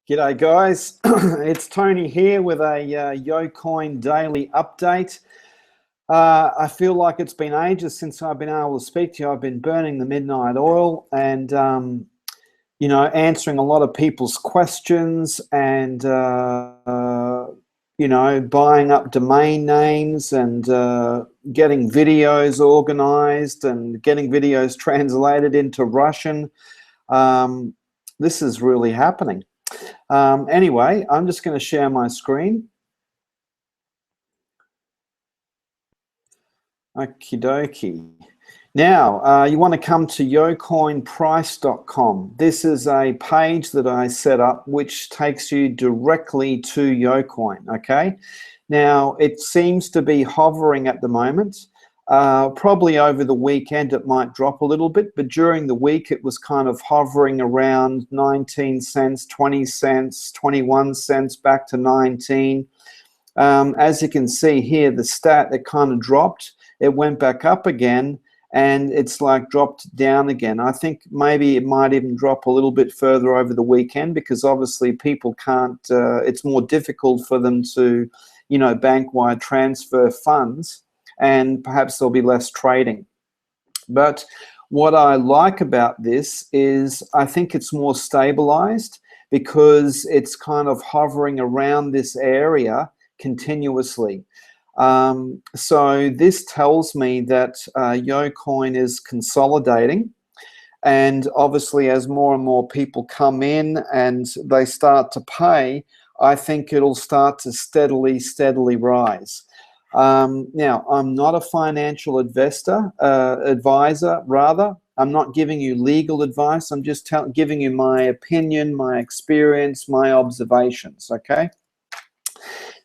G'day guys, it's Tony here with a YOcoin daily update. I feel like it's been ages since I've been able to speak to you. I've been burning the midnight oil and, answering a lot of people's questions and, buying up domain names and getting videos organized and getting videos translated into Russian. This is really happening. Anyway, I'm just going to share my screen. Okie dokie. Now, you want to come to YOcoinprice.com. This is a page that I set up which takes you directly to YOcoin, okay? Now, it seems to be hovering at the moment. Probably over the weekend it might drop a little bit, but during the week it was kind of hovering around 19 cents, 20 cents, 21 cents, back to 19. As you can see here, the stat, it kind of dropped. It went back up again, and it's like dropped down again. I think maybe it might even drop a little bit further over the weekend because obviously people can't, it's more difficult for them to, bank wire transfer funds, and perhaps there'll be less trading. But what I like about this is I think it's more stabilized because it's kind of hovering around this area continuously. So this tells me that YOcoin is consolidating, and obviously as more and more people come in and they start to pay, I think it'll start to steadily rise. Now, I'm not a financial advisor, rather. I'm not giving you legal advice. I'm just giving you my opinion, my experience, my observations, okay?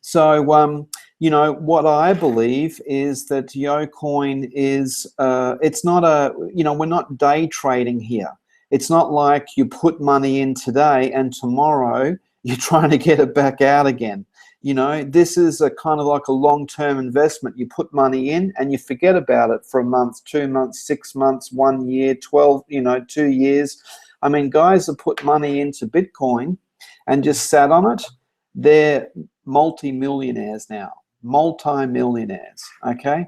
So, what I believe is that YOcoin is, it's not a, we're not day trading here. It's not like you put money in today and tomorrow you're trying to get it back out again. This is a kind of like a long-term investment. You put money in and you forget about it for a month, 2 months, 6 months, 1 year, 12, 2 years. I mean, guys that put money into Bitcoin and just sat on it, they're multi-millionaires now, multi-millionaires, okay?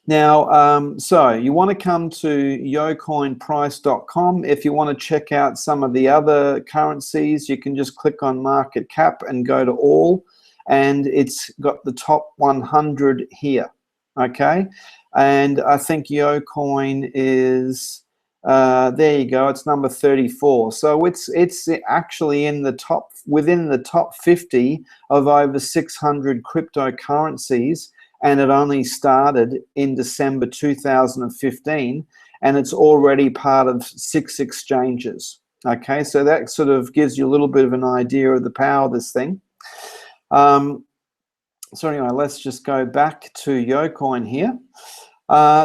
Now, so you want to come to YOcoinprice.com. If you want to check out some of the other currencies, you can just click on market cap and go to all, and it's got the top 100 here, okay? And I think YOcoin is, there you go, it's number 34. So it's actually in the top, within the top 50 of over 600 cryptocurrencies. And it only started in December 2015, and it's already part of 6 exchanges. Okay, so that sort of gives you a little bit of an idea of the power of this thing. So anyway, let's just go back to YOcoin here.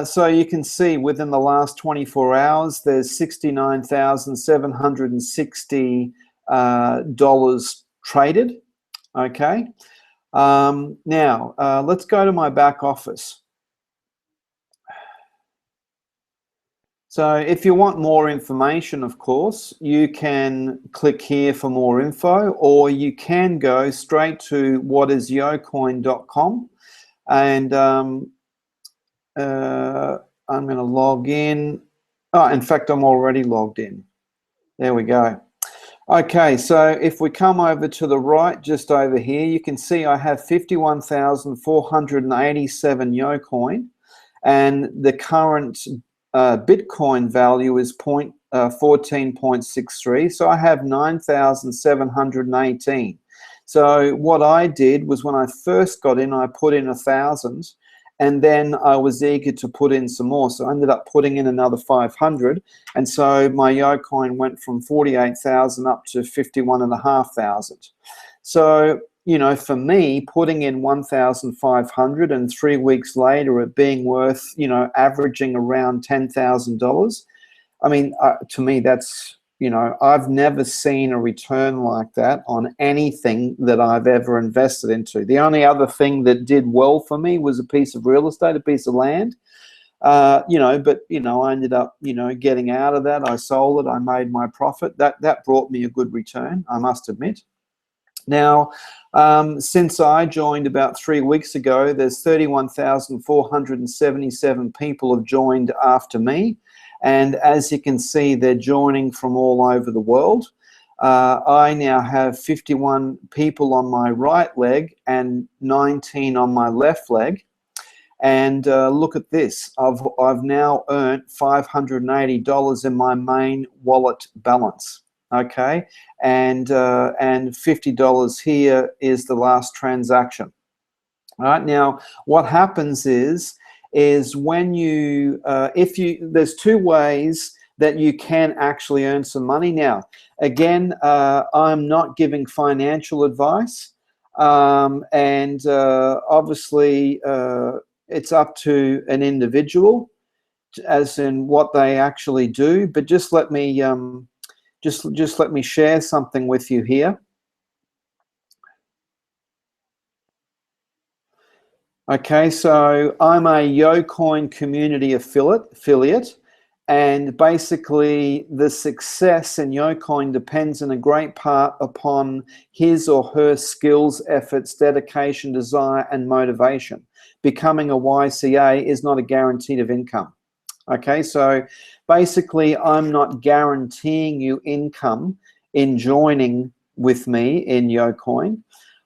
So you can see within the last 24 hours, there's $69,760 traded. Okay. Now, let's go to my back office. So if you want more information, of course, you can click here for more info, or you can go straight to whatisyocoin.com, and I'm going to log in. Oh, in fact, I'm already logged in. There we go. Okay, so if we come over to the right, just over here, you can see I have 51,487 YOcoin, and the current Bitcoin value is 14.63, so I have 9,718. So what I did was when I first got in, I put in 1,000, and then I was eager to put in some more, so I ended up putting in another 500, and so my YOcoin went from 48,000 up to 51,500. So, for me, putting in 1,500 and 3 weeks later it being worth, averaging around $10,000, I mean, to me, that's, I've never seen a return like that on anything that I've ever invested into. The only other thing that did well for me was a piece of real estate, a piece of land. You know, but, you know, I ended up, you know, getting out of that. I sold it. I made my profit. That brought me a good return, I must admit. Now, since I joined about 3 weeks ago, there's 31,477 people have joined after me. And as you can see, they're joining from all over the world. I now have 51 people on my right leg and 19 on my left leg. And look at this, I've now earned $580 in my main wallet balance. Okay, and $50 here is the last transaction. All right, now what happens is when you there's two ways that you can actually earn some money. Now again, I'm not giving financial advice, and obviously it's up to an individual as in what they actually do, but just let me just let me share something with you here. Okay, so I'm a YOcoin community affiliate, and basically the success in YOcoin depends in a great part upon his or her skills, efforts, dedication, desire, and motivation. Becoming a YCA is not a guarantee of income. Okay, so basically I'm not guaranteeing you income in joining with me in YOcoin,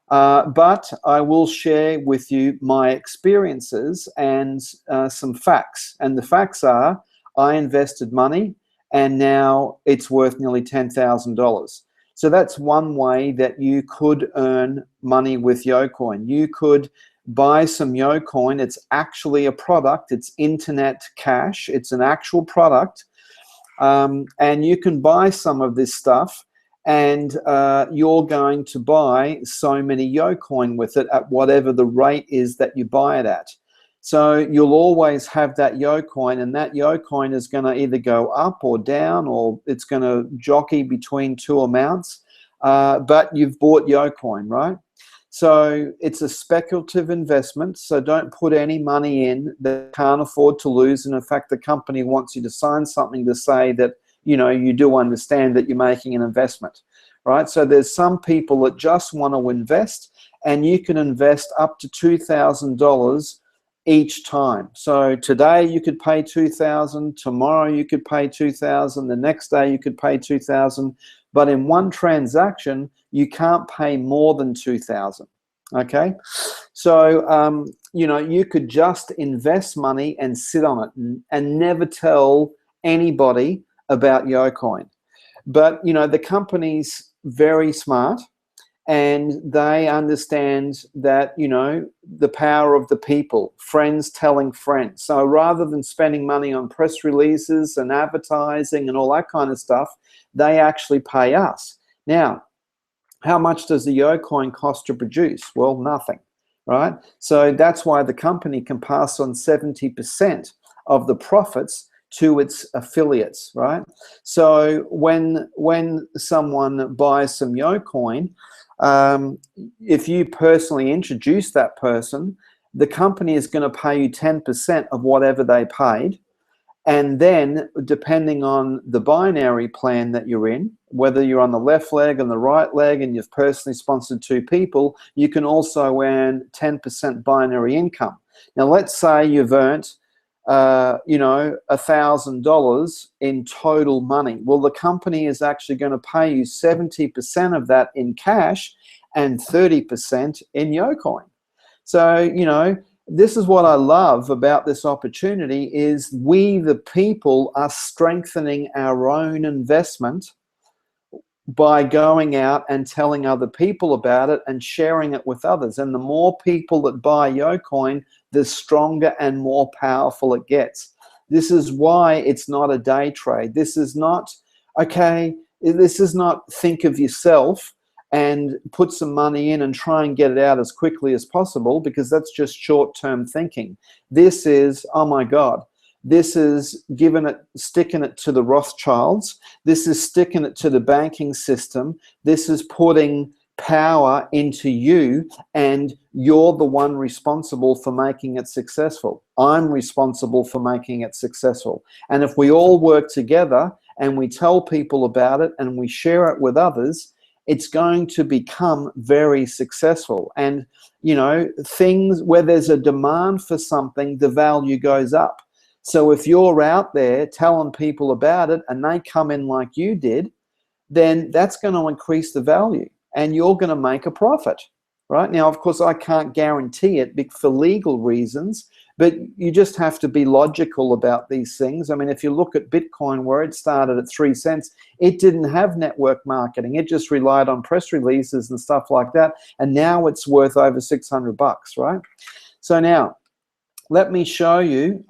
but I will share with you my experiences and some facts. And the facts are, I invested money and now it's worth nearly $10,000. So that's one way that you could earn money with YOcoin. You could buy some YOcoin. It's actually a product. It's internet cash. It's an actual product. And you can buy some of this stuff, and you're going to buy so many YOcoin with it at whatever the rate is that you buy it at. So you'll always have that YOcoin, and that YOcoin is going to either go up or down, or it's going to jockey between two amounts. But you've bought YOcoin, right? So it's a speculative investment, so don't put any money in that you can't afford to lose. And in fact, the company wants you to sign something to say that, you know, you do understand that you're making an investment, right? So there's some people that just want to invest, and you can invest up to $2,000 each time. So today you could pay $2,000, tomorrow you could pay $2,000, the next day you could pay $2,000, but in one transaction you can't pay more than $2,000. Okay, so you know, you could just invest money and sit on it and never tell anybody about YOcoin. But you know, the company's very smart, and they understand that, you know, the power of the people, friends telling friends. So rather than spending money on press releases and advertising and all that kind of stuff, they actually pay us. Now, how much does the YOcoin cost to produce? Well, nothing, right? So that's why the company can pass on 70% of the profits to its affiliates, right? So when someone buys some YOcoin, if you personally introduce that person, the company is going to pay you 10% of whatever they paid. And then depending on the binary plan that you're in, whether you're on the left leg and the right leg and you've personally sponsored two people, you can also earn 10% binary income. Now, let's say you've earned, you know, $1,000 in total money. Well, the company is actually going to pay you 70% of that in cash and 30% in YOcoin. So, you know, this is what I love about this opportunity is we, the people, are strengthening our own investment by going out and telling other people about it and sharing it with others. And the more people that buy YOcoin, the stronger and more powerful it gets. This is why it's not a day trade. This is not, okay, this is not think of yourself and put some money in and try and get it out as quickly as possible, because that's just short-term thinking. This is, oh my God, this is sticking it to the Rothschilds. This is sticking it to the banking system. This is putting power into you, and you're the one responsible for making it successful. I'm responsible for making it successful. And if we all work together and we tell people about it and we share it with others, it's going to become very successful. And, you know, things where there's a demand for something, the value goes up. So if you're out there telling people about it and they come in like you did, then that's going to increase the value and you're going to make a profit, right? Now, of course, I can't guarantee it for legal reasons, but you just have to be logical about these things. I mean, if you look at Bitcoin, where it started at 3 cents, it didn't have network marketing. It just relied on press releases and stuff like that. And now it's worth over $600, right? So now, let me show you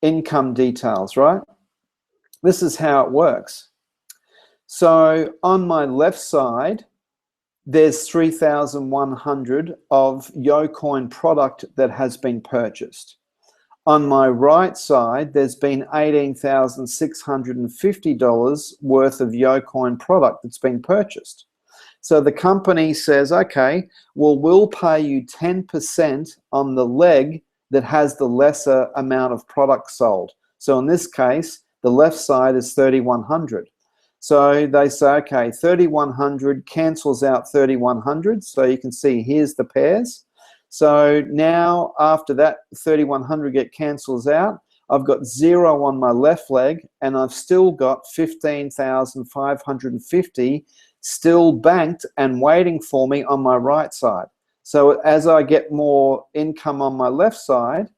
income details, right? This is how it works. So on my left side, there's 3,100 of YOcoin product that has been purchased. On my right side, there's been $18,650 worth of YOcoin product that's been purchased. So the company says, okay, well, we'll pay you 10% on the leg that has the lesser amount of product sold. So in this case, the left side is 3,100. So they say, okay, 3,100 cancels out 3,100. So you can see here's the pairs. So now after that 3,100 cancels out, I've got 0 on my left leg and I've still got 15,550 still banked and waiting for me on my right side. So as I get more income on my left side,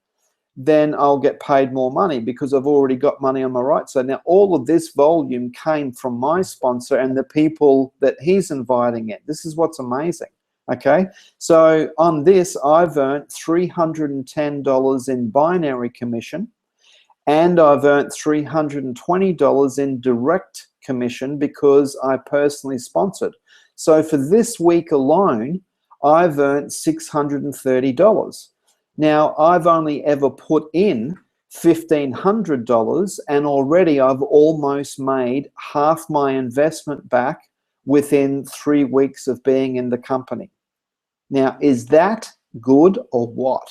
then I'll get paid more money because I've already got money on my right side. Now, all of this volume came from my sponsor and the people that he's inviting in. This is what's amazing, okay? So on this, I've earned $310 in binary commission, and I've earned $320 in direct commission because I personally sponsored. So for this week alone, I've earned $630. Now, I've only ever put in $1,500 and already I've almost made half my investment back within 3 weeks of being in the company. Now, is that good or what?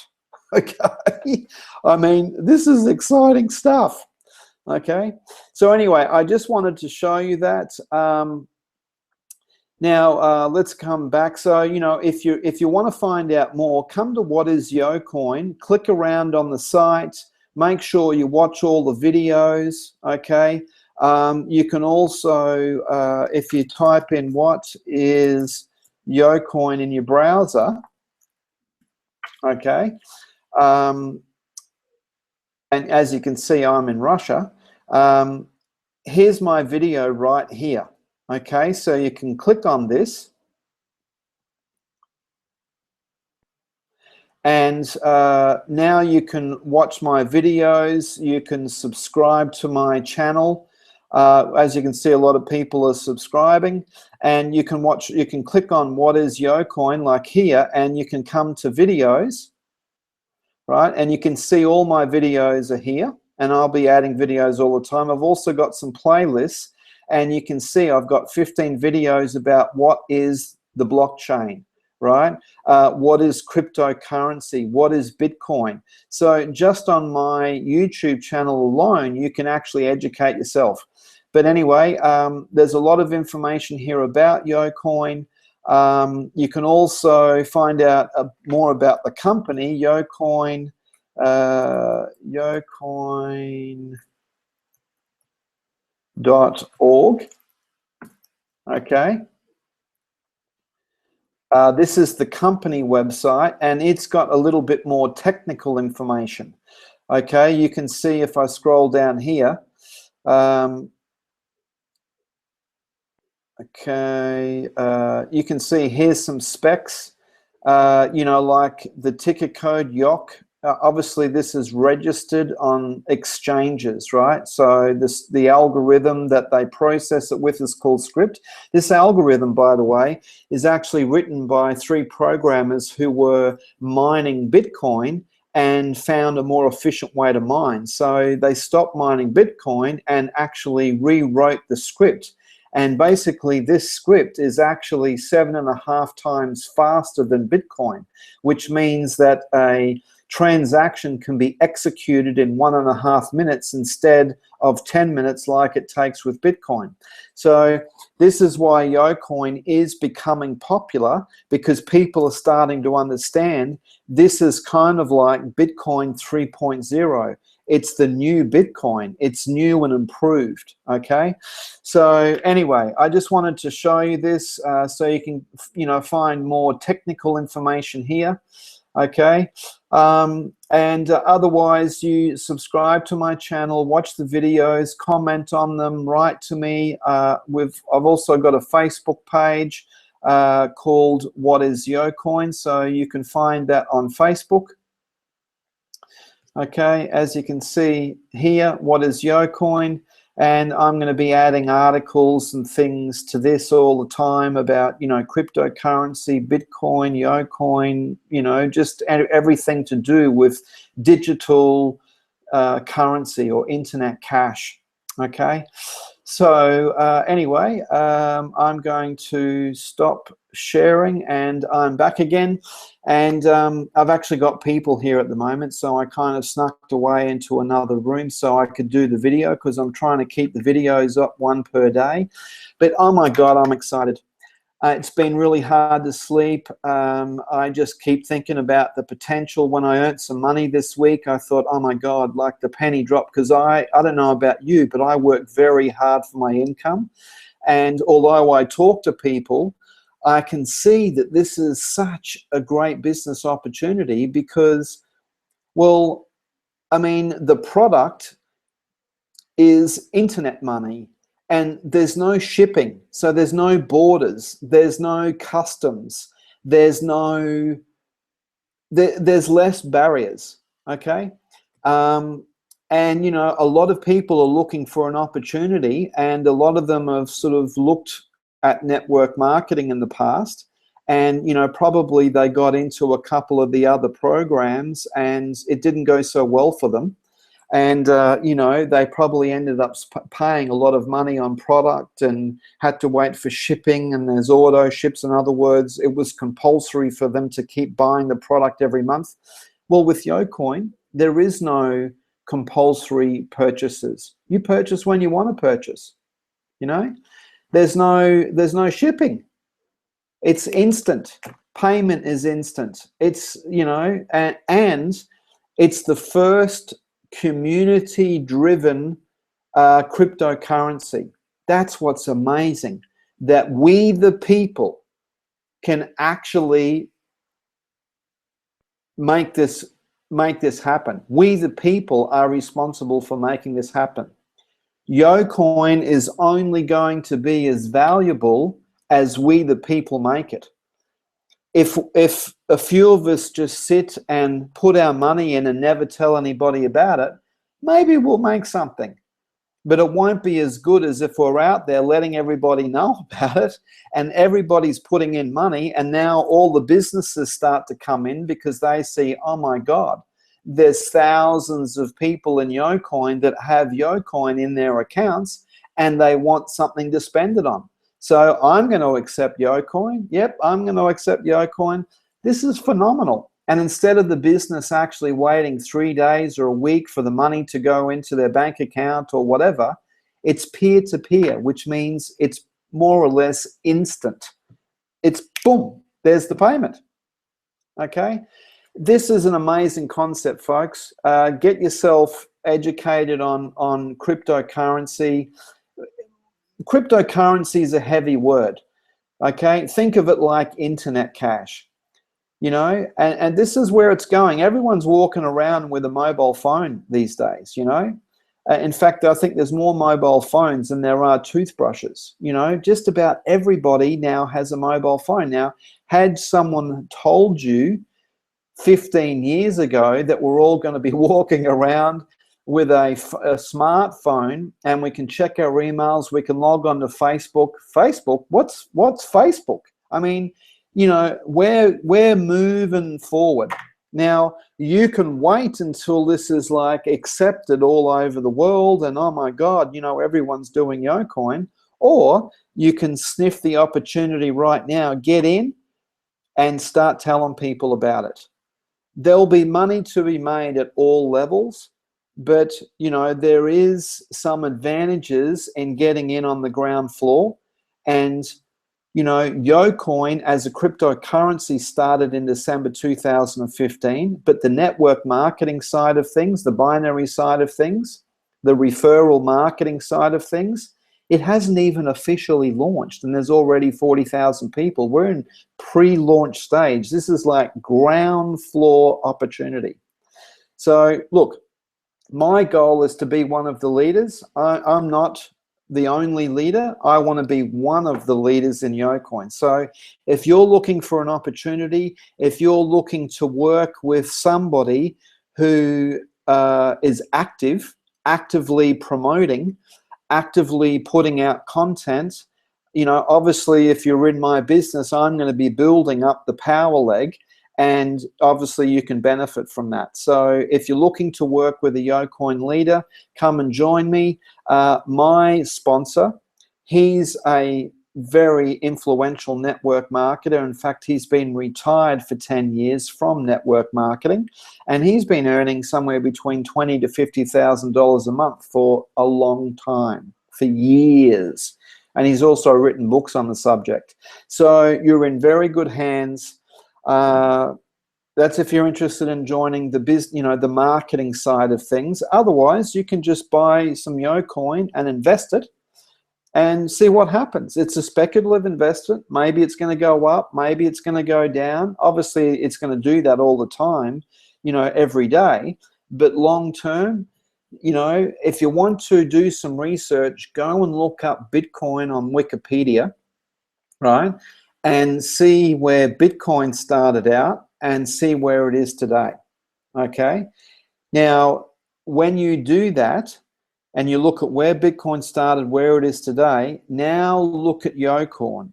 Okay, I mean, this is exciting stuff. Okay, so anyway, I just wanted to show you that. Now let's come back. So, you know, if you want to find out more, come to What is YOcoin, click around on the site, make sure you watch all the videos, okay? You can also, if you type in what is YOcoin in your browser, okay, and as you can see, I'm in Russia. Here's my video right here. Okay, so you can click on this and now you can watch my videos, you can subscribe to my channel. As you can see, a lot of people are subscribing, and you can watch, you can click on What is YOcoin like here, and you can come to videos, right? And you can see all my videos are here, and I'll be adding videos all the time. I've also got some playlists, and you can see I've got 15 videos about what is the blockchain, right? What is cryptocurrency? What is Bitcoin? So just on my YouTube channel alone, you can actually educate yourself. But anyway, there's a lot of information here about YOcoin. You can also find out more about the company, YOcoin, YOcoin.org. Okay. This is the company website, and it's got a little bit more technical information. Okay, you can see if I scroll down here. Okay, you can see here's some specs, you know, like the ticker code YOC. Obviously, this is registered on exchanges, right? So the algorithm that they process it with is called Script. This algorithm, by the way, is actually written by 3 programmers who were mining Bitcoin and found a more efficient way to mine. So they stopped mining Bitcoin and actually rewrote the script. And basically this script is actually 7.5 times faster than Bitcoin, which means that a transaction can be executed in 1.5 minutes instead of 10 minutes like it takes with Bitcoin. So this is why YOcoin is becoming popular, because people are starting to understand this is kind of like Bitcoin 3.0. It's the new Bitcoin. It's new and improved, okay? So anyway, I just wanted to show you this so you can, find more technical information here, okay? Otherwise, you subscribe to my channel, watch the videos, comment on them, write to me. I've also got a Facebook page called What is YOcoin, so you can find that on Facebook. Okay, as you can see here, What is YOcoin? And I'm going to be adding articles and things to this all the time about, cryptocurrency, Bitcoin, YOcoin, just everything to do with digital currency or internet cash. Okay, so anyway, I'm going to stop sharing and I'm back again. And I've actually got people here at the moment, so I kind of snuck away into another room so I could do the video, because I'm trying to keep the videos up, one per day. But oh my God, I'm excited. It's been really hard to sleep. I just keep thinking about the potential. When I earned some money this week, I thought, oh my God, like the penny dropped, because I don't know about you, but I work very hard for my income. And although I talk to people, I can see that this is such a great business opportunity because, well, I mean, the product is internet money and there's no shipping. So there's no borders, there's no customs, there's less barriers, okay? And, a lot of people are looking for an opportunity, and a lot of them have sort of looked at network marketing in the past, and probably they got into a couple of the other programs and it didn't go so well for them, and they probably ended up paying a lot of money on product and had to wait for shipping, and there's auto ships. In other words, it was compulsory for them to keep buying the product every month. Well, with YOcoin, there is no compulsory purchases. You purchase when you want to purchase, There's no shipping. It's instant. Payment is instant. It's, and it's the first community-driven cryptocurrency. That's what's amazing, that we the people can actually make this happen. We the people are responsible for making this happen. YOcoin is only going to be as valuable as we the people make it. If a few of us just sit and put our money in and never tell anybody about it, maybe we'll make something. But it won't be as good as if we're out there letting everybody know about it, and everybody's putting in money, and now all the businesses start to come in because they see, oh my God, there's thousands of people in YOcoin that have YOcoin in their accounts and they want something to spend it on. So I'm going to accept YOcoin. Yep, I'm going to accept YOcoin. This is phenomenal. And instead of the business actually waiting 3 days or a week for the money to go into their bank account or whatever, it's peer-to-peer, which means it's more or less instant. It's boom, there's the payment. Okay? This is an amazing concept, folks. Get yourself educated on cryptocurrency. Cryptocurrency is a heavy word, okay? Think of it like internet cash, and this is where it's going. Everyone's walking around with a mobile phone these days, In fact, I think there's more mobile phones than there are toothbrushes, Just about everybody now has a mobile phone. Now, had someone told you 15 years ago that we're all going to be walking around with a smartphone and we can check our emails, we can log on to Facebook. Facebook? What's Facebook? I mean, we're moving forward. Now, you can wait until this is like accepted all over the world and oh my God, everyone's doing YOcoin, Or you can sniff the opportunity right now, get in and start telling people about it. There'll be money to be made at all levels, but you know, there is some advantages in getting in on the ground floor. And you know, YOcoin as a cryptocurrency started in December 2015, but the network marketing side of things, the binary side of things, the referral marketing side of things, it hasn't even officially launched, and there's already 40,000 people. We're in pre-launch stage. This is like ground floor opportunity. So look, my goal is to be one of the leaders. I'm not the only leader. I want to be one of the leaders in YOcoin. So if you're looking for an opportunity, if you're looking to work with somebody who is actively promoting, actively putting out content, you know, obviously if you're in my business, I'm going to be building up the power leg, and obviously you can benefit from that. So if you're looking to work with a YOcoin leader, come and join me. My sponsor, he's a very influential network marketer. In fact, he's been retired for 10 years from network marketing, and he's been earning somewhere between $20,000 to $50,000 a month for a long time, for years. And he's also written books on the subject. So you're in very good hands. That's if you're interested in joining the the marketing side of things. Otherwise, you can just buy some YOcoin and invest it and see what happens. It's a speculative investment. Maybe it's going to go up, maybe it's going to go down. Obviously, it's going to do that all the time, you know, every day. But long term, you know, if you want to do some research, go and look up Bitcoin on Wikipedia, right? And see where Bitcoin started out and see where it is today, okay? Now, when you do that and you look at where Bitcoin started, where it is today, now look at YOcoin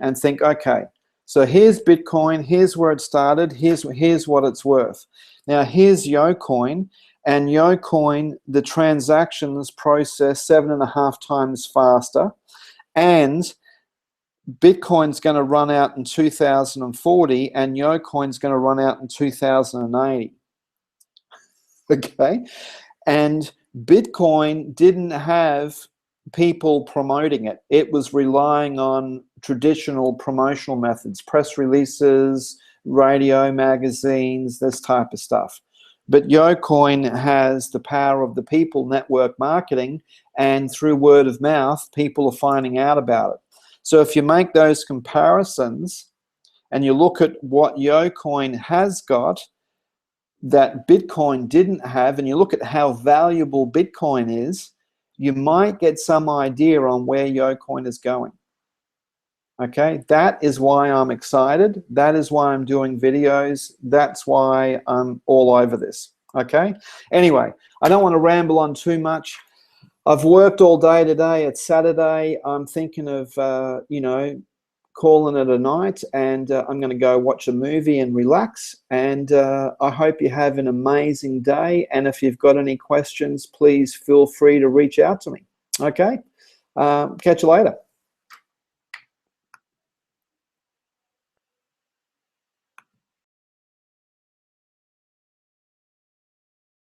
and think, okay, so here's Bitcoin, here's where it started, here's what it's worth. Now, here's YOcoin, and YOcoin, the transactions process 7.5 times faster, and Bitcoin's going to run out in 2040 and YOcoin's going to run out in 2080. Okay? And Bitcoin didn't have people promoting it. It was relying on traditional promotional methods, press releases, radio, magazines, this type of stuff. But YOcoin has the power of the people, network marketing, and through word of mouth, people are finding out about it. So if you make those comparisons and you look at what YOcoin has got that Bitcoin didn't have, and you look at how valuable Bitcoin is, you might get some idea on where YOcoin is going. Okay, that is why I'm excited. That is why I'm doing videos. That's why I'm all over this. Okay, anyway, I don't want to ramble on too much. I've worked all day today. It's Saturday. I'm thinking of, you know, calling it a night, and I'm going to go watch a movie and relax. And I hope you have an amazing day. And if you've got any questions, please feel free to reach out to me. Okay? Catch you later.